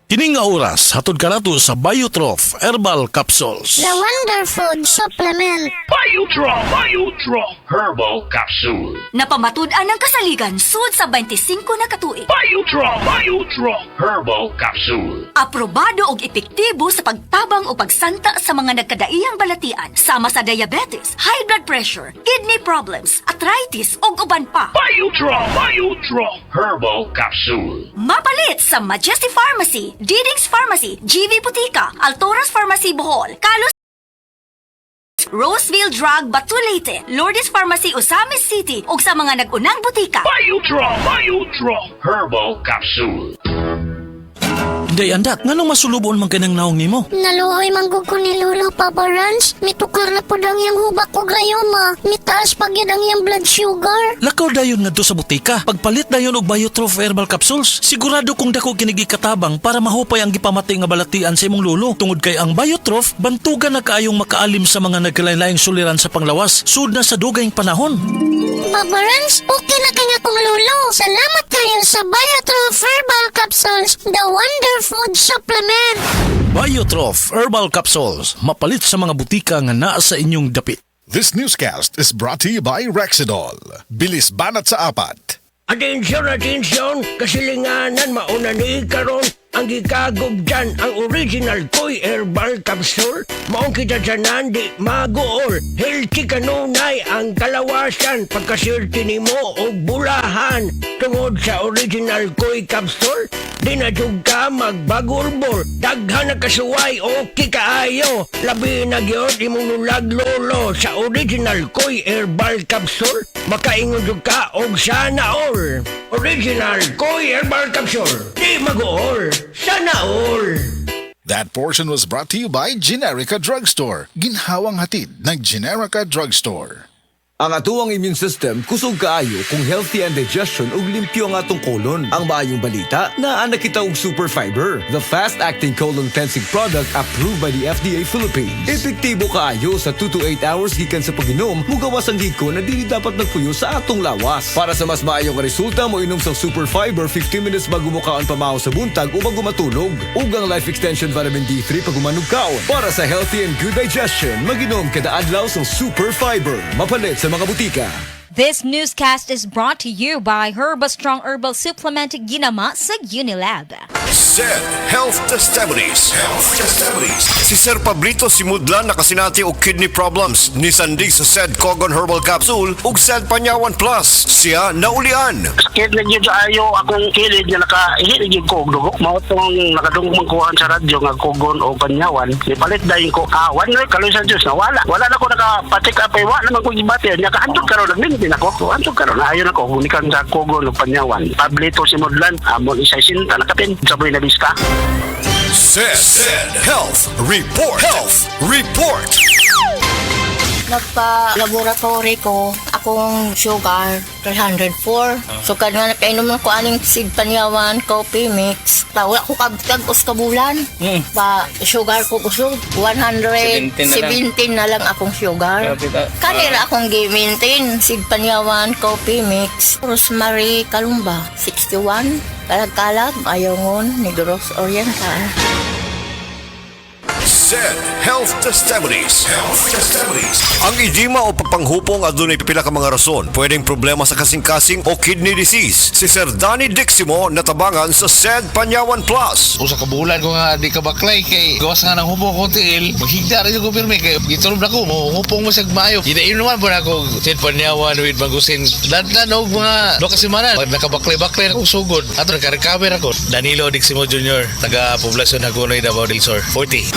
Kining nga oras, hatod ka nato sa Biotrof Herbal Capsules. The Wonder Food Supplement. Biotrof Herbal Capsule. Napamatud-an ng kasaligan sud sa 25 na katuig. Biotrof Herbal Capsule. Aprobado og epektibo sa pagtabang o pagsanta sa mga nagkadaiyang balatian sama sa diabetes, high blood pressure, kidney problems, arthritis ug uban pa. Biotrof Herbal Capsule. Mapalit sa Majesty Pharmacy, Diding's Pharmacy, GV Butika, Altoras Pharmacy Bohol, Carlos Roseville Drug Batulete, Lourdes Pharmacy Osamis City ug sa mga nag-unang butika. Biotrof Herbal Capsule. Day andat, nganong masulubon man kanang naong nimo? Naluoy manggug ko ni Lolo Papa Rans. Mitukar na po ang iyang hubak ko grayoma. Mitaas pag yan ang iyang blood sugar. Lakaw dayon ngadto sa butika. Pagpalit dayon og Biotrof Herbal Capsules, sigurado kung dako kinigi katabang para mahupay ang gipamatay nga balatian sa imong lolo. Tungod kay ang Biotrof bantugan na kaayong makaalim sa mga nagkalain-laing suliran sa panglawas sud na sa dugayng panahon. Papa Rans, okay na kaya kong Lolo. Salamat kayo sa Biotrof Herbal Capsules, the Wonder Food Supplement. Biotrof Herbal Capsules, mapalit sa mga butika nga naa sa inyong dapit. This newscast is brought to you by Rexidol. Bilis banat sa apat. Atensyon, kasilinganan mauna ni karon ang gikagog dyan ang original Koy Herbal Capsule. Maong kita dyanan di magool, healthy kanunay ang kalawasan pagkasirti nimo o bulahan. Tungod sa original Koy Capsule, di na jud ka magbagulbol, daghan na kasuway o kikaayo. Labi na gyud imong nulag lolo sa original Koy Herbal Capsule. Makaingon jud ka og sana all. Original Koy Herbal Capsule, di magool, sana all. That portion was brought to you by Generica Drugstore. Ginhawang hatid ng Generica Drugstore. Ang atuang immune system kusog kaayo kung healthy ang digestion ug limpyo ang atong kolon. Ang maayong balita, naa na kita og Super Fiber, the fast-acting colon cleansing product approved by the FDA Philippines. Epektibo kaayo sa 2 to 8 hours gikan sa pag-inom, mugawas ang hiko na dili dapat nagpuyo sa atong lawas. Para sa mas maayong resulta, mo inom sa Super Fiber 15 minutes bago mo kaon pamahaw sa buntag o bago matulog. Ug ang Life Extension Vitamin D3 pag umanog kaon. Para sa healthy and good digestion, mag-inom kada adlaw sa Super Fiber. Mapalit sa mga butika. This newscast is brought to you by Herba Strong Herbal Supplement ginama sa Unilab. SED Health Testimonies. Si Sir Pablito Simudlan nakasinati og kidney problems ni sandig sa SED Cogon Herbal Capsule ug SED Panyawan Plus. Siya naulian. Sakit na yun ayo akong kilid nga nakahilig yung kog dugo. Mao tong nakadungog magkuhan sa radyo nga Cogon o Panyawan. Ipalit dahil ko one week kaloy sa Diyos na wala. Wala na ko nakapatik apay wala naman ko gibati. Nakahantod karon nagmintin ako. Hantod karon ayon ako hunikan sa Cogon o Panyawan. Pablito Simudlan amon isa sinta nakapin sa buhay na biska. SED Health Report. Nagpa-laboratory ko, akong sugar, 304. So, kanina nakainom ko aning Sid Panyawan, coffee mix. Wala ko kagos kabulan. Sugar ko kusog, 117 na lang akong sugar. Kanina akong gi-maintain, Sid Panyawan, coffee mix. Rosemary Kalumba, 61. Kalag-kalag, ayongon, Negros Oriental. SED Health Testimonies. Ang edema o papanghupong adunay pipila ka mga rason. Pwedeng problema sa kasing-kasing o kidney disease. Si Sir Danny Diximo natabangan sa SED Panyawan Plus. Usa ka bulan ko nga di ka baklay kay gawas nga ng hupong ko tiil. Maghigda rin ko pirmi kay gitulob na ko mo hupong mo sa mayo. Idain naman po na ako SED Panyawan with Bangusin. Dandan og mga do kasimana. Nakabaklay-baklay akong sugod. Ato naka-recover ako. Danilo Diximo Jr. taga Poblacion Hagonoy, Davao del Sur. 40.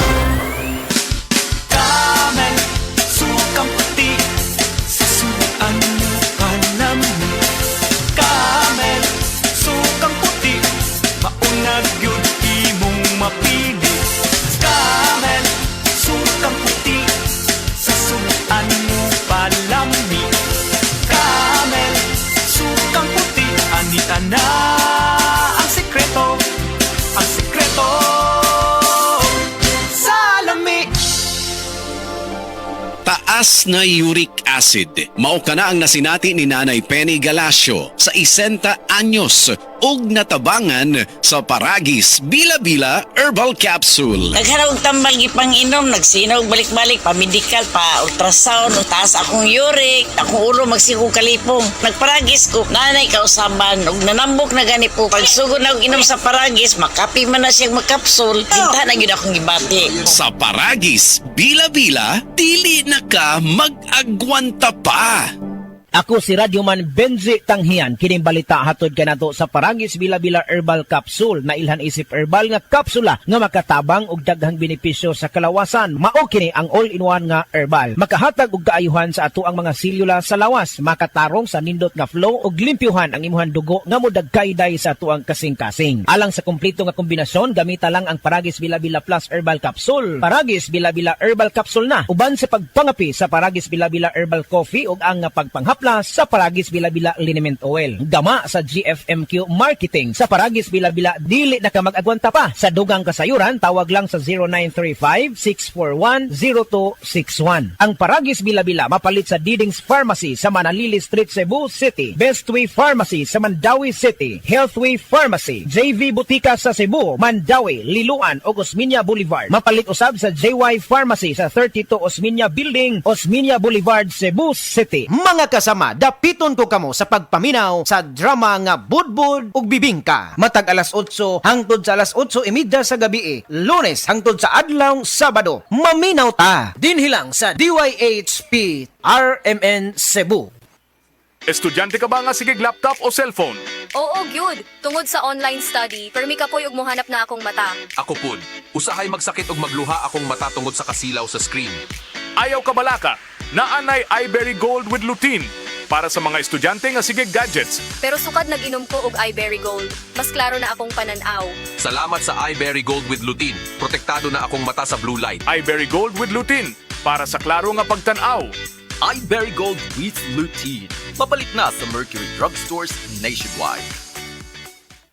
Ang sikreto sa Mataas na uric acid. Mao kana ang nasinati ni Nanay Penny Galacio sa 60 anyos ug natabangan sa Paragis Bila-Bila Herbal Capsule. Nagharap tambal gipang inom, nagsinaw balik-balik, pa-medical, pa-ultrasound, taas akong uric, akong ulo magsigong kalipong. Nagparagis ko, nanay kausaban, ug nanambok na gani po. Pagsugod na og inom sa Paragis, makapi man na siyang magkapsul, tinta na yun akong gibati. Sa Paragis Bila-Bila, dili na ka mag-agwanta pa. Ako si Radyoman Benzi Tanghian, kining balita hatod kanato sa Paragis Bila-Bila Herbal Capsule na ilhan isip herbal nga kapsula nga makatabang og daghang benepisyo sa kalawasan. Mao kini ang all-in-one nga herbal. Makahatag og kaayuhan sa ato ang mga selula sa lawas, makatarong sa nindot nga flow og limpyuhan ang imuhang dugo nga modagkayday sa ato ang kasing-kasing. Alang sa kumpleto nga kombinasyon, gamita lang ang Paragis Bila-Bila Plus Herbal Capsule. Paragis Bila-Bila Herbal Capsule na uban sa pagpangapi sa Paragis Bila-Bila Herbal Coffee ug ang pagpanghap plus sa Paragis Bila-Bila Liniment Oil. Gama sa GFMQ Marketing. Sa Paragis Bila-Bila, dili na ka mag-agwanta pa. Sa dugang kasayuran, tawag lang sa 0935-641-0261. Ang Paragis Bila-Bila mapalit sa Didings Pharmacy sa Manalili Street, Cebu City. Bestway Pharmacy sa Mandawi City. Healthway Pharmacy. JV Butika sa Cebu, Mandawi, Liluan o Osmeña Boulevard. Mapalit usab sa JY Pharmacy sa 32 Osmeña Building, Osmeña Boulevard, Cebu City. Mga kasama, dapiton ko kamo sa pagpaminaw sa drama nga Budbud ug Bibingka. Matag alas 8 hangtod sa alas 8:30 sa gabi, Lunes hangtod sa adlaw Sabado. Maminaw ta dinhi lang sa DYHP RMN Cebu. Estudyante ka ba nga sigig laptop o cellphone? Oo, gyud. Tungod sa online study, permi ka po'y ug mohanap na akong mata. Ako pud, usahay magsakit og magluha akong mata tungod sa kasilaw sa screen. Ayaw ka balaka, naanay iBerry Gold with lutein para sa mga estudyante nga sigig gadgets. Pero sukad nag-inom ko og iBerry Gold. Mas klaro na akong pananaw. Salamat sa iBerry Gold with lutein. Protektado na akong mata sa blue light. iBerry Gold with lutein para sa klaro nga pagtanaw. iBerry Gold with lutein. Mapalit na sa Mercury Drugstores nationwide.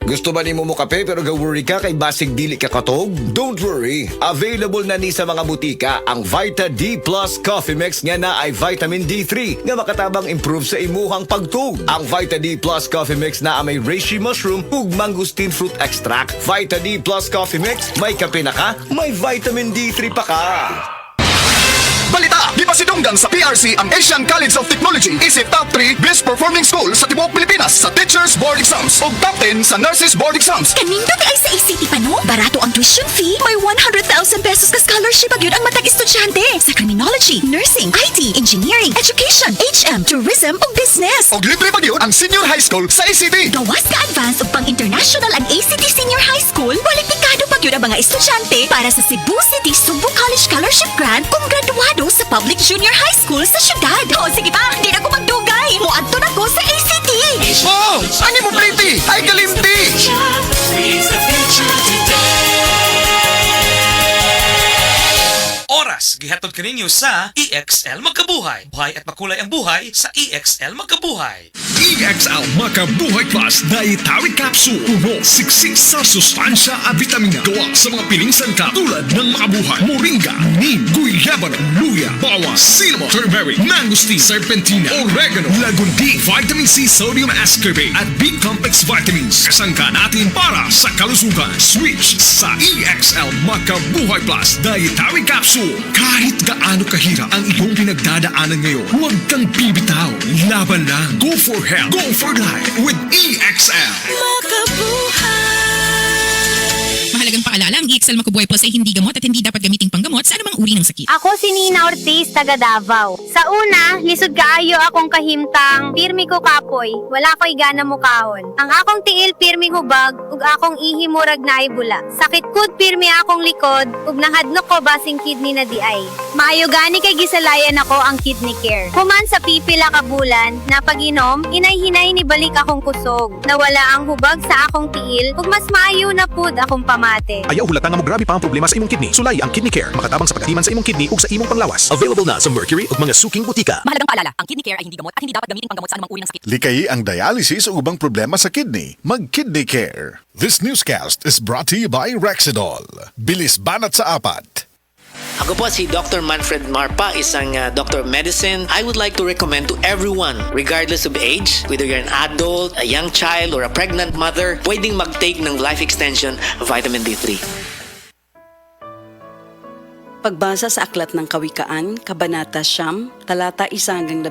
Gusto ba nimo mo kape pero ga-worry ka kay basig dili ka katog? Don't worry. Available na ni sa mga butika ang Vita D Plus Coffee Mix nga na ay vitamin D3 nga makatabang improve sa imuhang pagtug. Ang Vita D Plus Coffee Mix na may reishi mushroom ug mangosteen fruit extract. Vita D Plus Coffee Mix, may kape na ka, may vitamin D3 pa ka. Balita! Di pa sidunggan sa PRC ang Asian College of Technology isip top 3 best performing school sa tibuok Pilipinas sa Teachers Board Exams o top 10 sa Nurses Board Exams. Kanindot ay sa ACT pa no? Barato ang tuition fee. May 100,000 pesos ka scholarship agad ang matag estudyante sa criminology, nursing, IT, engineering, education, HM, tourism o business. O libre pa yun ang senior high school sa ACT. Gawas ka advance o pang-international ang ACT Senior High School. Kwalipikado pa yun ang mga estudyante para sa Cebu City Subo College Scholarship Grant kung graduado sa Public Junior High School sa syudad. O sige pa, hindi na ko magdugay. Muadto na ko sa ACT. Oh! Ani mo pretty? Ay kalimti! Oras, gihatod kaninyo sa EXL Magkabuhay. Buhay at makulay ang buhay sa EXL Magkabuhay. EXL Makabuhay Plus Dietary Capsule. Puno, siksik sa sustansya at vitamina. Gawa sa mga piling sangkap tulad ng makabuhay, moringa, neem, guyabano, luya, bawas, cinnamon, turmeric, mangosteen, serpentina, oregano, lagundi, vitamin C, sodium ascorbate at B-complex vitamins. Kasangka natin para sa kalusugan. Switch sa EXL Makabuhay Plus Dietary Capsule. Kahit gaano kahirap ang iyong pinagdadaanan ngayon, huwag kang bibitaw. Laban lang. Go for health. Go for life with EXL. Mahalagang paalala, ang EXL Makabuhay Plus ay hindi gamot at hindi dapat gamiting panggamot sa anumang uri ng sakit. Ako si Nina Ortiz, taga Davao. Sa una, lisod kaayo akong kahimtang, pirmi ko kapoy, wala ko'y gana mukahon. Ang akong tiil pirmi hubag, ug akong ihimurag na ibula. Sakit kud pirmi akong likod, ug nahadnok ko basing kidney na di ay. Maayo gani kay gisalayan ako ang kidney care. Human sa pipila ka bulan, na pag-inom, inay-hinay ni balik akong kusog. Nawala ang hubag sa akong tiil, ug mas maayo na pud akong pamate. Ayaw hulata nga mo grabe pa ang problema sa imong kidney. Sulay ang Kidney Care. Makatabang sa pagkatiman sa imong kidney ug sa imong panglawas. Available na sa Mercury ug mga suking butika. Mahalagang paalala, ang kidney care ay hindi gamot at hindi dapat gamiting panggamot sa anumang uri ng sakit. Likayi ang dialysis o ubang problema sa kidney. Mag-Kidney Care. This newscast is brought to you by Rexidol. Bilis banat sa apat. Ako po si Dr. Manfred Marpa, isang Doctor of Medicine. I would like to recommend to everyone, regardless of age, whether you're an adult, a young child, or a pregnant mother, pwedeng mag-take ng Life Extension Vitamin D3. Pagbasa sa Aklat ng Kawikaan, Kabanata 9, talata 1-18,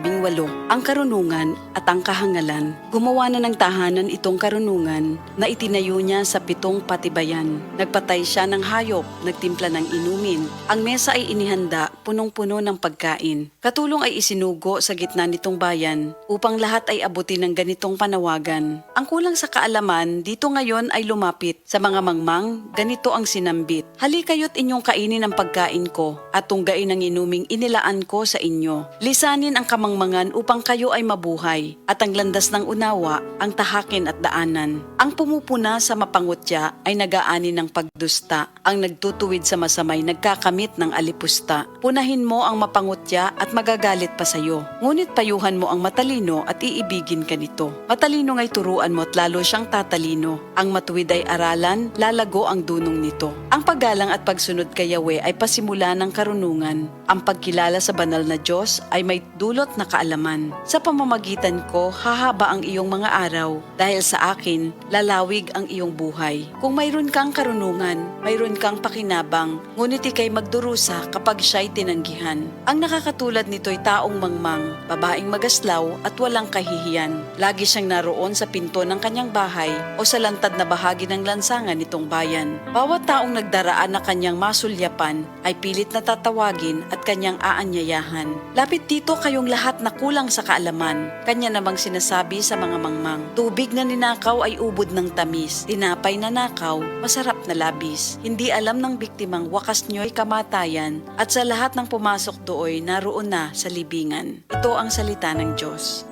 ang karunungan at ang kahangalan. Gumawa na ng tahanan itong karunungan na itinayo niya sa 7 patibayan. Nagpatay siya ng hayop, nagtimpla ng inumin. Ang mesa ay inihanda, punong-puno ng pagkain. Katulong ay isinugo sa gitna nitong bayan upang lahat ay abutin ng ganitong panawagan. Ang kulang sa kaalaman dito ngayon ay lumapit sa mga mangmang, ganito ang sinambit. Halikayo't inyong kainin ang pagkain ko at tunggain ang inuming inilaan ko sa inyo. Lisanin ang kamangmangan upang kayo ay mabuhay at ang landas ng unawa ang tahakin at daanan. Ang pumupuna sa mapangutya ay nagaani ng pagdusta. Ang nagtutuwid sa masamay nagkakamit ng alipusta. Punahin mo ang mapangutya at magagalit pa sa iyo. Ngunit payuhan mo ang matalino at iibigin ka nito. Matalino nga'y turuan mo at lalo siyang tatalino. Ang matuwid ay aralan, lalago ang dunong nito. Ang paggalang at pagsunod kay Yahweh ay pasimula ng karunungan. Ang pagkilala sa banal na Diyos ay may dulot na kaalaman. Sa pamamagitan ko, hahaba ang iyong mga araw. Dahil sa akin, lalawig ang iyong buhay. Kung mayroon kang karunungan, mayroon kang pakinabang, ngunit ikay magdurusa kapag siya'y tinanggihan. Ang nakakatulad nito'y taong mangmang, babaeng magaslaw at walang kahihiyan. Lagi siyang naroon sa pinto ng kanyang bahay o sa lantad na bahagi ng lansangan nitong bayan. Bawat taong nagdaraan na kanyang masulyapan ay pilit na tatawagin at kanyang aanyayahan. Lapit dito kayong lahat na kulang sa kaalaman. Kanya namang sinasabi sa mga mangmang, tubig na ninakaw ay ubod ng tamis, tinapay na nakaw, masarap na labis. Hindi alam ng biktimang wakas nyo'y kamatayan at sa lahat ng pumasok dooy naroon na sa libingan. Ito ang salita ng Diyos.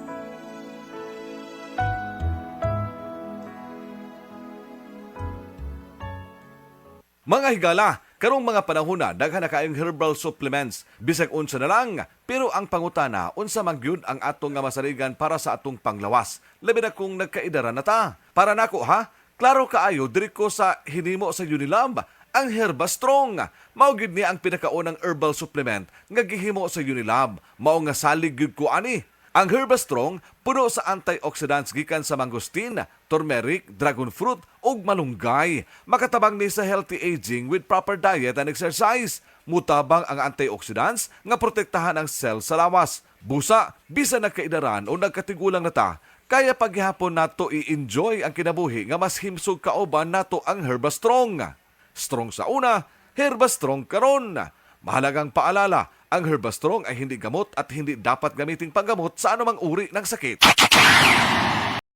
Mga higala, karong mga panahon na daghan na kaayong herbal supplements bisag unsa na lang, pero ang pangutana unsa man gyud ang atong nga masarigan para sa atong panglawas, labi na kung nagkaidara na ta. Para nako ha, klaro kaayo diri ko sa hinimo sa Unilab ang Herba Strong. Mao gyud ni ang pinakaunang herbal supplement nga gihimo sa Unilab, mao nga salig gyud ko ani. Ang Herba Strong puno sa antioxidants gikan sa mangosteen, turmeric, dragon fruit ug malunggay. Makatabang ni sa healthy aging with proper diet and exercise. Mutabang ang antioxidants nga protektahan ang cell sa lawas. Busa, bisan nagkaidaran o nagkatigulang na ta, kaya paghihapon nato i-enjoy ang kinabuhi nga mas himsog kauban nato ang Herba Strong. Strong sa una, Herba Strong karon. Mahalagang paalala, ang Herba Strong ay hindi gamot at hindi dapat gamiting panggamot sa anumang uri ng sakit.